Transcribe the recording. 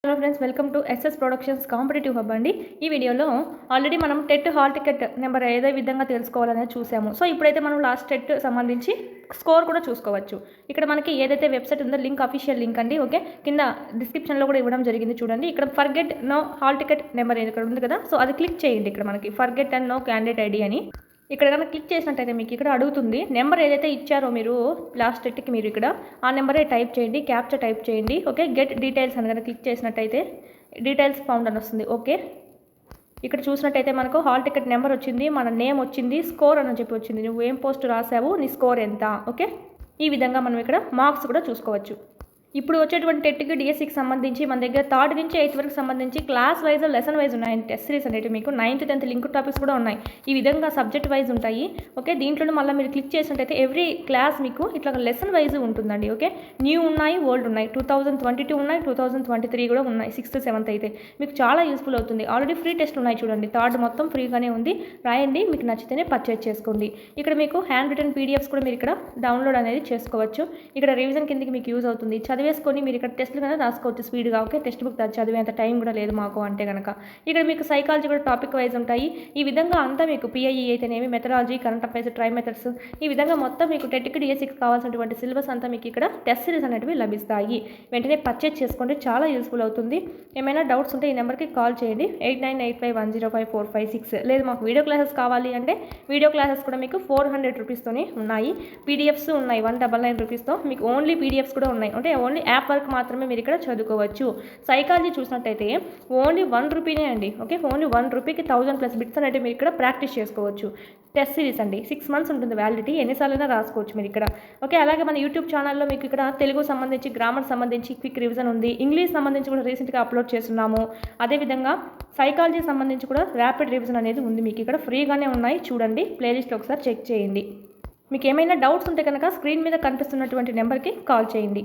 Hello friends, welcome to SS productions competitive hub అండి. ఈ వీడియోలో ఆల్రెడీ మనం టెట్ హాల్ టికెట్ నెంబర్ ఏదే విధంగా తెలుసుకోవాలనేది చూసాము. సో ఇప్పుడైతే మనం లాస్ట్ టెట్ సంబంధించి స్కోర్ కూడా చూసుకోవచ్చు. ఇక్కడ మనకి ఏదైతే వెబ్సైట్ ఉందో లింక్ అఫీషియల్ లింక్ అండి. ఓకే, కింద డిస్క్రిప్షన్లో కూడా ఇవ్వడం జరిగింది చూడండి. ఇక్కడ forget know hall ticket number ఇక్కడ ఉంది కదా, సో అది క్లిక్ చేయండి. ఇక్కడ మనకి forget and know candidate ID అని ఇక్కడ కనుక క్లిక్ చేసినట్టయితే మీకు ఇక్కడ అడుగుతుంది. నెంబర్ ఏదైతే ఇచ్చారో మీరు లాస్ట్ డేట్కి మీరు ఇక్కడ ఆ నెంబరే టైప్ చేయండి, క్యాప్చర్ టైప్ చేయండి. ఓకే, గెట్ డీటెయిల్స్ అని కనుక క్లిక్ చేసినట్టయితే డీటెయిల్స్ ఫౌండ్ అని వస్తుంది. ఓకే, ఇక్కడ చూసినట్టయితే మనకు హాల్ టికెట్ నెంబర్ వచ్చింది, మన నేమ్ వచ్చింది, స్కోర్ అని చెప్పి వచ్చింది. నువ్వు ఏం పోస్ట్ రాసావు, నీ స్కోర్ ఎంత. ఓకే, ఈ విధంగా మనం ఇక్కడ మార్క్స్ కూడా చూసుకోవచ్చు. ఇప్పుడు వచ్చేటువంటి టెట్కి డిఎస్సికి సంబంధించి మన దగ్గర 3rd నుంచి 8th వరకు సంబంధించి క్లాస్ వైజ్ లెసన్ వైజ్ ఉన్నాయి. టెస్ట్ సిరీస్ అనేవి మీకు 9th 10th లింక్ టాపిక్స్ కూడా ఉన్నాయి. ఈ విధంగా సబ్జెక్ట్ వైజ్ ఉంటాయి. ఓకే, దీంట్లో మళ్ళీ మీరు క్లిక్ చేసినట్టయితే ఎవ్రీ క్లాస్ మీకు ఇట్లా లెసన్ వైజ్ ఉంటుందండి. ఓకే, న్యూ ఉన్నాయి, ఓల్డ్ ఉన్నాయి, 2022 ఉన్నాయి, 2023 కూడా ఉన్నాయి. 6th 7th అయితే మీకు చాలా యూస్ఫుల్ అవుతుంది. ఆల్రెడీ ఫ్రీ టెస్ట్ ఉన్నాయి చూడండి. 3rd మొత్తం ఫ్రీగానే ఉంది, రాయండి. మీకు నచ్చితేనే పర్చేజ్ చేసుకోండి. ఇక్కడ మీకు హ్యాండ్ రిటర్న్ పీడిఎఫ్స్ కూడా మీరు ఇక్కడ డౌన్లోడ్ అనేది చేసుకోవచ్చు. ఇక్కడ రివిజన్ కిందకి మీకు యూజ్ అవుతుంది. చదివేసుకొని మీరు ఇక్కడ టెస్ట్లు కనుక రాసుకోవచ్చు స్పీడ్గా. ఓకే, టెక్స్ట్ బుక్ చదివేంత టైం కూడా లేదు మాకు అంటే కనుక. ఇక్కడ మీకు సైకాలజీ కూడా టాపిక్ వైజ్ ఉంటాయి. ఈ విధంగా అంతా మీకు పిఐఈ అయితేనేమి, methodology, current affairs, try methods, ఈ విధంగా మొత్తం మీకు టెట్కి డిఎస్సికి కావాల్సినటువంటి సిలబస్ అంతా మీకు ఇక్కడ టెస్ట్ సిరీస్ అనేవి లభిస్తాయి. వెంటనే పర్చేజ్ చేసుకోండి, చాలా యూస్ఫుల్ అవుతుంది. ఏమైనా డౌట్స్ ఉంటే ఈ నెంబర్కి కాల్ చేయండి, 8985105456. లేదు మాకు వీడియో క్లాసెస్ కావాలి అంటే వీడియో క్లాసెస్ కూడా మీకు 400 రూపీస్తోనే ఉన్నాయి. పీడిఎఫ్స్ ఉన్నాయి 199 రూపీస్తో. మీకు ఓన్లీ పీడిఎఫ్స్ కూడా ఉన్నాయి, అంటే ఓన్లీ యాప్ వర్క్ మాత్రమే మీరు ఇక్కడ చదువుకోవచ్చు. సైకాలజీ చూసినట్టయితే ఓన్లీ 1 రూపీనే అండి. ఓకే, ఓన్లీ 1 రూపీకి 1000+ బిట్స్ అనేవి మీరు ఇక్కడ ప్రాక్టీస్ చేసుకోవచ్చు. టెస్ట్ సిరీస్ అండి, 6 months ఉంటుంది వ్యాలిడిటీ, ఎన్నిసార్లైనా రాసుకోవచ్చు మీరు ఇక్కడ. ఓకే, అలాగే మన యూట్యూబ్ ఛానల్లో మీకు ఇక్కడ తెలుగు సంబంధించి, గ్రామర్ సంబంధించి క్విక్ రివిజన్ ఉంది. ఇంగ్లీష్ సంబంధించి కూడా రీసెంట్గా అప్లోడ్ చేస్తున్నాము. అదేవిధంగా సైకాలజీ సంబంధించి కూడా ర్యాపిడ్ రివిజన్ అనేది ఉంది. మీకు ఇక్కడ ఫ్రీగానే ఉన్నాయి, చూడండి. ప్లేలిస్ట్ ఒకసారి చెక్ చేయండి. మీకు ఏమైనా డౌట్స్ ఉంటే కనుక స్క్రీన్ మీద కనిపిస్తున్నటువంటి నెంబర్కి కాల్ చేయండి.